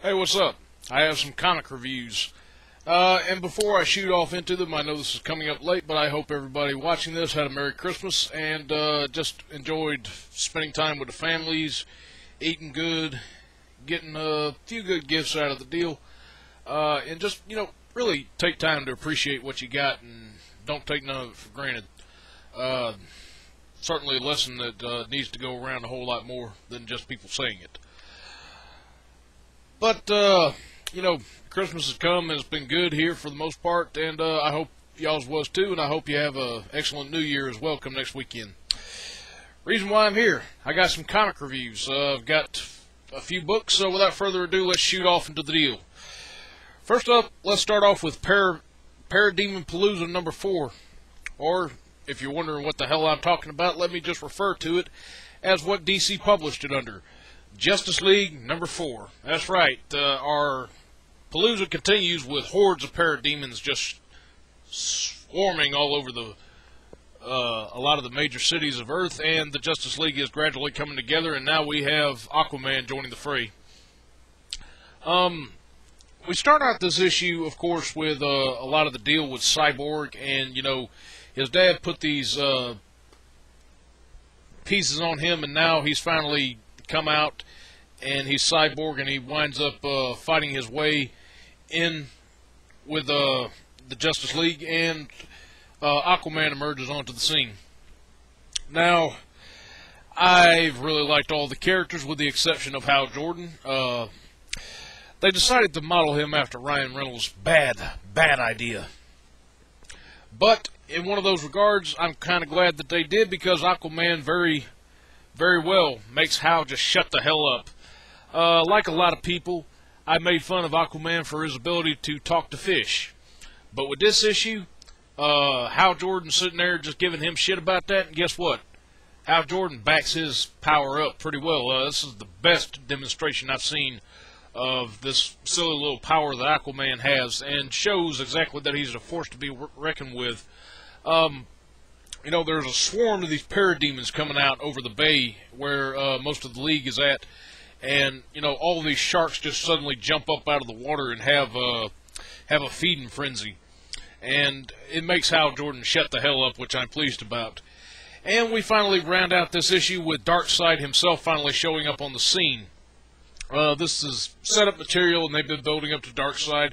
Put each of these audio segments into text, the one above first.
Hey, what's up? I have some comic reviews. And before I shoot off into them, I know this is coming up late, but I hope everybody watching this had a Merry Christmas and just enjoyed spending time with the families, eating good, getting a few good gifts out of the deal, and just, really take time to appreciate what you got and don't take none of it for granted. Certainly a lesson that needs to go around a whole lot more than just people saying it. But, Christmas has come and it's been good here for the most part, and I hope y'all's was too, and I hope you have an excellent New Year as well come next weekend. Reason why I'm here, I got some comic reviews. I've got a few books, so without further ado, let's shoot off into the deal. First up, let's start off with Parademon Palooza number 4, or if you're wondering what the hell I'm talking about, let me just refer to it as what DC published it under. Justice League number 4. That's right. Our Palooza continues with hordes of parademons just swarming all over a lot of the major cities of Earth, and the Justice League is gradually coming together, and now we have Aquaman joining the fray. We start out this issue, of course, with a lot of the deal with Cyborg, and his dad put these pieces on him, and now he's finally come out, and he's Cyborg, and he winds up fighting his way in with the Justice League, and Aquaman emerges onto the scene. Now, I've really liked all the characters with the exception of Hal Jordan. They decided to model him after Ryan Reynolds. Bad idea. But in one of those regards, I'm kind of glad that they did, because Aquaman very well makes Hal just shut the hell up. Like a lot of people, I made fun of Aquaman for his ability to talk to fish. But with this issue, Hal Jordan sitting there just giving him shit about that, and guess what? Hal Jordan backs his power up pretty well. This is the best demonstration I've seen of this silly little power that Aquaman has, and shows exactly that he's a force to be reckoned with. There's a swarm of these parademons coming out over the bay where most of the league is at, and all these sharks just suddenly jump up out of the water and have a feeding frenzy, and it makes Hal Jordan shut the hell up, which I'm pleased about. And we finally round out this issue with Darkseid himself finally showing up on the scene. This is setup material, and they've been building up to Darkseid.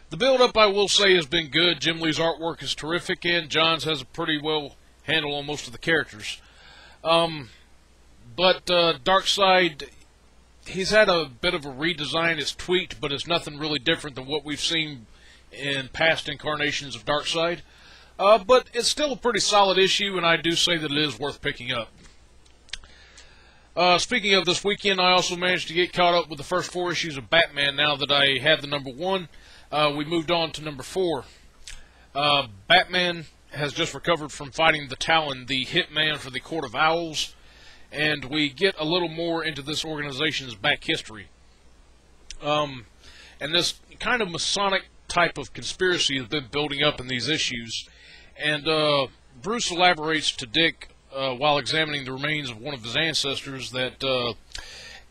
The build-up, I will say, has been good. Jim Lee's artwork is terrific, and Johns has a pretty well handle on most of the characters. But Darkseid, he's had a bit of a redesign. It's tweaked, but it's nothing really different than what we've seen in past incarnations of Darkseid. But it's still a pretty solid issue, and I do say that it is worth picking up. Speaking of this weekend, I also managed to get caught up with the first 4 issues of Batman now that I had the number 1. We moved on to number 4. Batman has just recovered from fighting the Talon, the hitman for the Court of Owls, and we get a little more into this organization's back history. And this kind of Masonic type of conspiracy has been building up in these issues, and Bruce elaborates to Dick while examining the remains of one of his ancestors that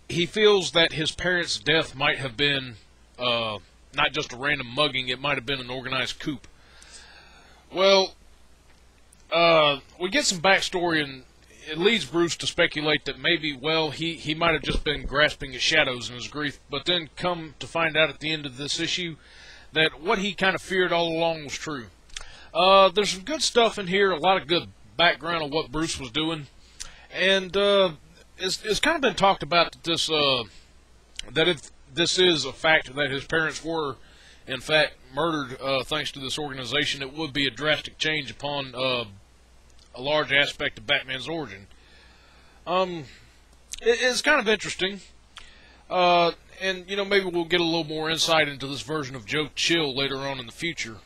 he feels that his parents' death might have been not just a random mugging, it might have been an organized coup. Well, we get some backstory, and it leads Bruce to speculate that maybe, well, he might have just been grasping at shadows in his grief, but then come to find out at the end of this issue that what he kind of feared all along was true. There's some good stuff in here, a lot of good background on what Bruce was doing, and it's kind of been talked about that if this is a fact that his parents were in fact murdered thanks to this organization, it would be a drastic change upon a large aspect of Batman's origin. It's kind of interesting, and maybe we'll get a little more insight into this version of Joe Chill later on in the future.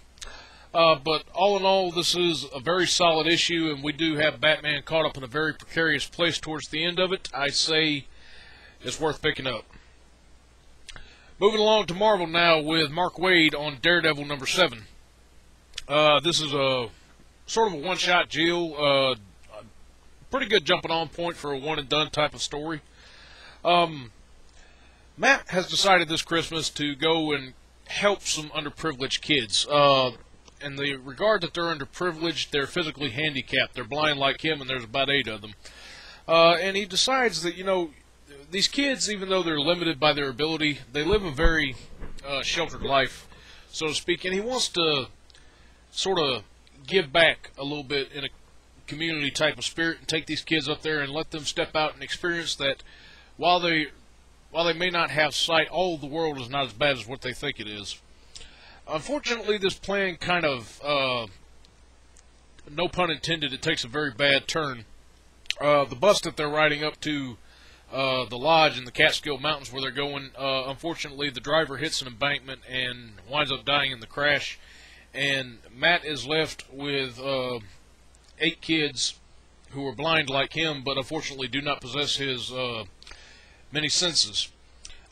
But all in all, this is a very solid issue, and we do have Batman caught up in a very precarious place towards the end of it. I say it's worth picking up. Moving along to Marvel now with Mark Waid on Daredevil number 7. This is a sort of a one-shot deal, pretty good jumping on point for a one-and-done type of story. Matt has decided this Christmas to go and help some underprivileged kids. In the regard that they're underprivileged, they're physically handicapped. They're blind like him, and there's about 8 of them. And he decides that, these kids, even though they're limited by their ability, they live a very sheltered life, so to speak, and he wants to sort of give back a little bit in a community type of spirit and take these kids up there and let them step out and experience that while they may not have sight, all of the world is not as bad as what they think it is. Unfortunately, this plan kind of, no pun intended, it takes a very bad turn. The bus that they're riding up to the lodge in the Catskill Mountains where they're going, unfortunately the driver hits an embankment and winds up dying in the crash, and Matt is left with 8 kids who are blind like him, but unfortunately do not possess his many senses.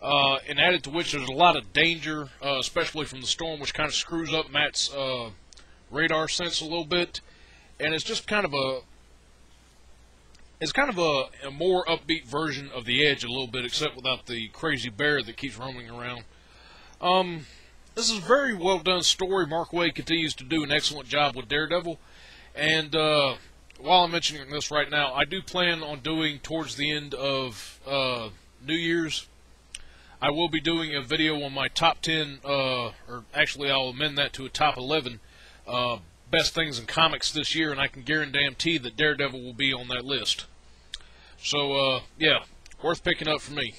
And added to which there's a lot of danger, especially from the storm, which kind of screws up Matt's radar sense a little bit, and it's just kind of a more upbeat version of The Edge a little bit, except without the crazy bear that keeps roaming around. This is a very well done story. Mark Waid continues to do an excellent job with Daredevil, and while I'm mentioning this right now, I do plan on doing towards the end of New Year's, I will be doing a video on my top 10, or actually I'll amend that to a top 11 best things in comics this year, and I can guarantee that Daredevil will be on that list. So, yeah, worth picking up for me.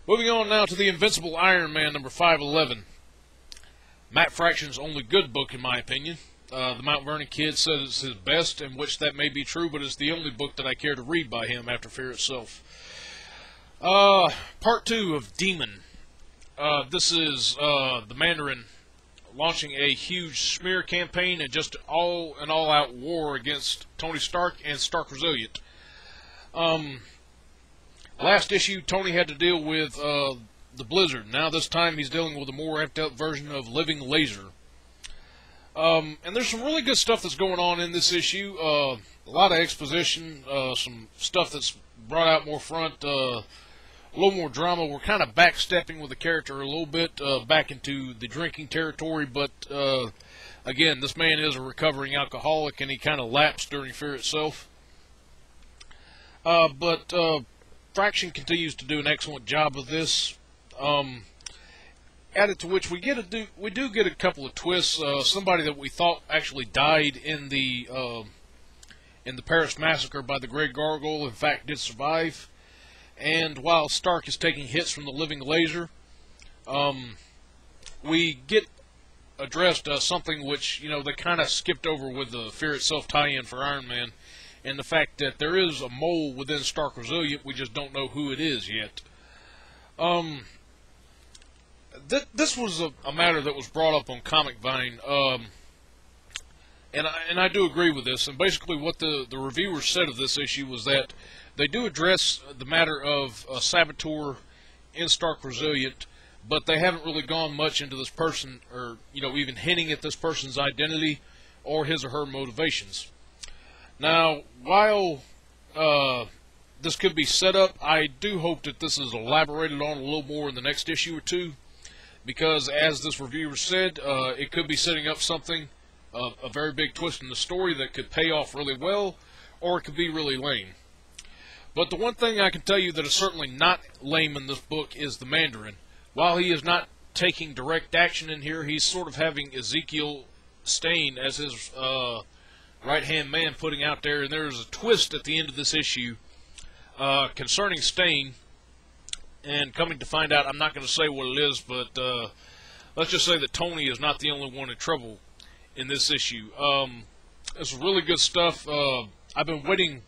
Moving on now to the Invincible Iron Man, number 511. Matt Fraction's only good book, in my opinion. The Mount Vernon Kid says it's his best, in which that may be true, but it's the only book that I care to read by him after Fear itself. Part 2 of Demon. This is the Mandarin launching a huge smear campaign and just an all-out war against Tony Stark and Stark Resilient. Last issue, Tony had to deal with the Blizzard. Now this time he's dealing with a more amped-up version of Living Laser. And there's some really good stuff that's going on in this issue. A lot of exposition, some stuff that's brought out more front, a little more drama. We're kind of backstepping with the character a little bit back into the drinking territory, but again, this man is a recovering alcoholic, and he kind of lapsed during Fear itself. But Fraction continues to do an excellent job of this. Added to which we do get a couple of twists. Somebody that we thought actually died in the Paris massacre by the Great Gargoyle, in fact, did survive. And while Stark is taking hits from the Living Laser, we get addressed something which, they kind of skipped over with the Fear itself tie-in for Iron Man, and the fact that there is a mole within Stark Resilient, we just don't know who it is yet. This was a matter that was brought up on Comic Vine, and I do agree with this, and basically what the reviewers said of this issue was that they do address the matter of Saboteur in Stark Resilient, but they haven't really gone much into this person, or even hinting at this person's identity or his or her motivations. Now, while this could be set up, I do hope that this is elaborated on a little more in the next issue or two, because as this reviewer said, it could be setting up something, a very big twist in the story that could pay off really well, or it could be really lame. But the one thing I can tell you that is certainly not lame in this book is the Mandarin. While he is not taking direct action in here, he's sort of having Ezekiel Stane as his right-hand man putting out there, and there's a twist at the end of this issue concerning Stane, and coming to find out, I'm not going to say what it is, but let's just say that Tony is not the only one in trouble in this issue. It's really good stuff. I've been waiting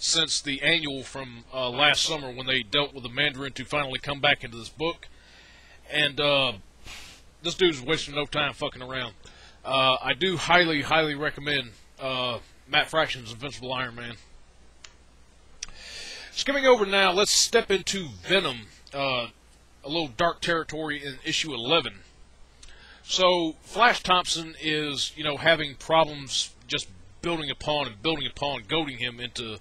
since the annual from last summer when they dealt with the Mandarin to finally come back into this book. And this dude's wasting no time fucking around. I do highly, highly recommend Matt Fraction's Invincible Iron Man. Skimming over now, let's step into Venom, a little dark territory in issue 11. So, Flash Thompson is, having problems just building upon, goading him into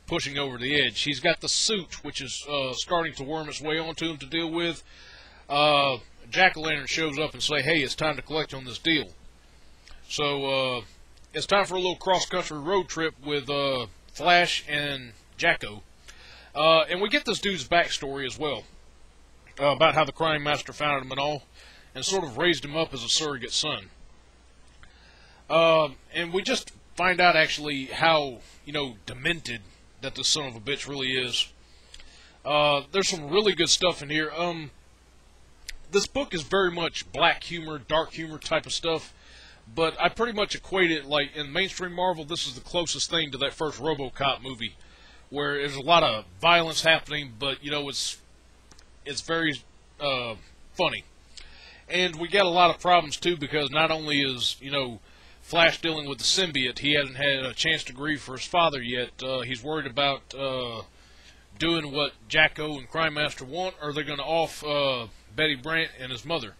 pushing over the edge. He's got the suit, which is starting to worm its way onto him to deal with. Jack-o'-lantern shows up and say, hey, it's time to collect on this deal. So it's time for a little cross-country road trip with Flash and Jacko. And we get this dude's backstory as well, about how the Crime Master found him and all, and sort of raised him up as a surrogate son. And we just find out actually how, demented that this son of a bitch really is. There's some really good stuff in here. This book is very much black humor, dark humor type of stuff, but I pretty much equate it, like, in mainstream Marvel, this is the closest thing to that first RoboCop movie, where there's a lot of violence happening, but, it's very funny. And we got a lot of problems, too, because not only is, Flash dealing with the symbiote, he hasn't had a chance to grieve for his father yet. He's worried about doing what Jacko and Crime Master want, or they're going to off Betty Brant and his mother.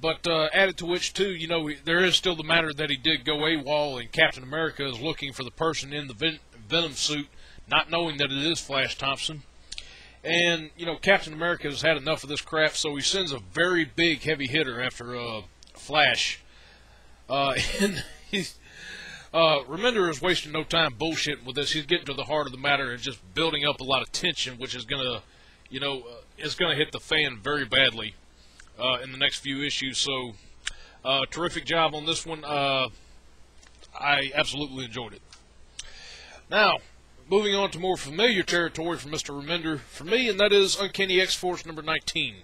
But added to which, too, there is still the matter that he did go AWOL, and Captain America is looking for the person in the Venom suit, not knowing that it is Flash Thompson. And, Captain America has had enough of this crap, so he sends a very big heavy hitter after Flash. And he's, Remender is wasting no time bullshitting with this. He's getting to the heart of the matter and just building up a lot of tension, which is going to, it's going to hit the fan very badly in the next few issues. So, terrific job on this one. I absolutely enjoyed it. Now, moving on to more familiar territory from Mr. Remender for me, and that is Uncanny X-Force number 19.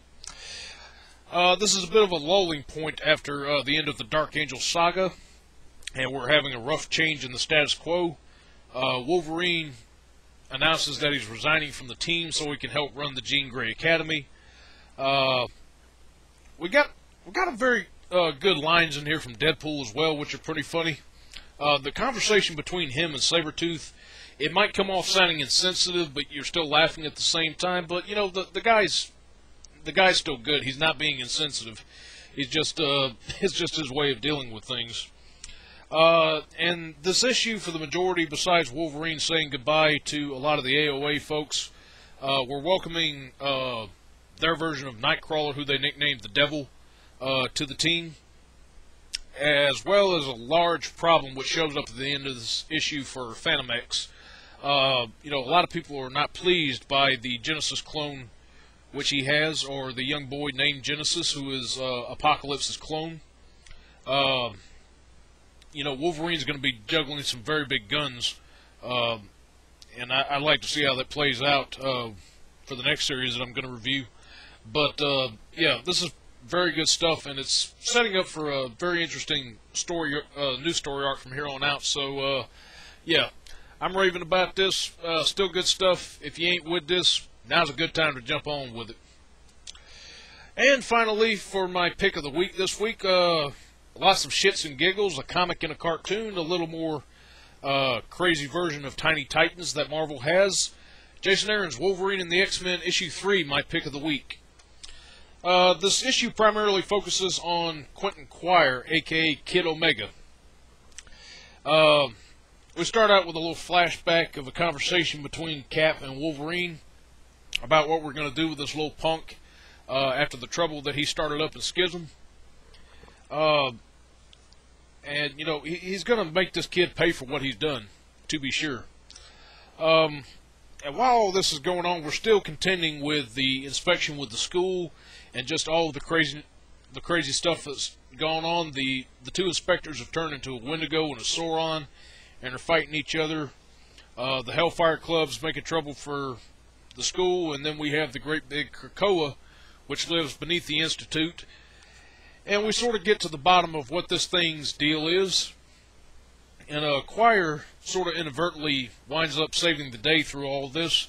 This is a bit of a lulling point after the end of the Dark Angel saga, and we're having a rough change in the status quo. Wolverine announces that he's resigning from the team so he can help run the Jean Grey Academy. We got a very good lines in here from Deadpool as well, which are pretty funny. The conversation between him and Sabretooth, it might come off sounding insensitive, but you're still laughing at the same time. But the guy's still good. He's not being insensitive. He's just it's just his way of dealing with things. And this issue, for the majority, besides Wolverine saying goodbye to a lot of the AOA folks, we're welcoming their version of Nightcrawler, who they nicknamed the Devil, to the team, as well as a large problem which shows up at the end of this issue for Phantom X. A lot of people are not pleased by the Genesis clone which he has, or the young boy named Genesis, who is Apocalypse's clone. Wolverine's going to be juggling some very big guns, and I'd like to see how that plays out for the next series that I'm going to review. But, yeah, this is very good stuff, and it's setting up for a very interesting story, new story arc from here on out. So, yeah, I'm raving about this. Still good stuff. If you ain't with this, now's a good time to jump on with it. And finally, for my pick of the week this week, lots of shits and giggles, a comic and a cartoon, a little more crazy version of Tiny Titans that Marvel has. Jason Aaron's Wolverine and the X-Men, issue 3, my pick of the week. This issue primarily focuses on Quentin Quire, a.k.a. Kid Omega. We start out with a little flashback of a conversation between Cap and Wolverine about what we're going to do with this little punk after the trouble that he started up in Schism. And, he's going to make this kid pay for what he's done, to be sure. And while all this is going on, we're still contending with the inspection with the school and just all the crazy stuff that's gone on. The two inspectors have turned into a Wendigo and a Sauron, and are fighting each other. The Hellfire Club's making trouble for the school, and then we have the great big Krakoa, which lives beneath the Institute. And we sort of get to the bottom of what this thing's deal is. And Quire sort of inadvertently winds up saving the day through all of this.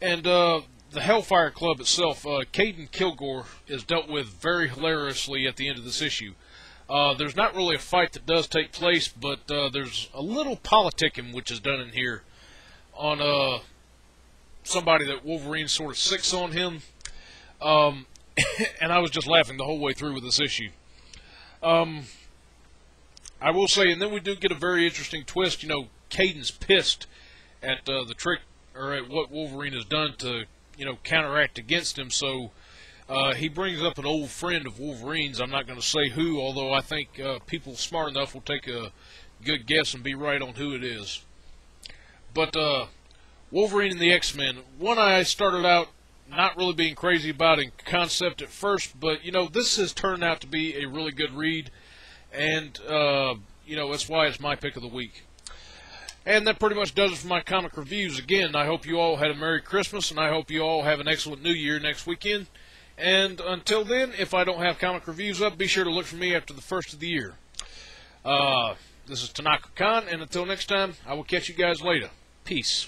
And the Hellfire Club itself, Caden Kilgore, is dealt with very hilariously at the end of this issue. There's not really a fight that does take place, but there's a little politicking which is done in here on somebody that Wolverine sort of sicks on him. And I was just laughing the whole way through with this issue. I will say, and then we do get a very interesting twist. Caden's pissed at the trick, or at what Wolverine has done to, counteract against him. So he brings up an old friend of Wolverine's. I'm not going to say who, although I think people smart enough will take a good guess and be right on who it is. But Wolverine and the X-Men, one I started out not really being crazy about in concept at first, but this has turned out to be a really good read, and that's why it's my pick of the week. And that pretty much does it for my comic reviews. Again, I hope you all had a Merry Christmas, and I hope you all have an excellent New Year next weekend. And until then, if I don't have comic reviews up, be sure to look for me after the first of the year. This is Tanaka Khan, and until next time, I will catch you guys later. Peace.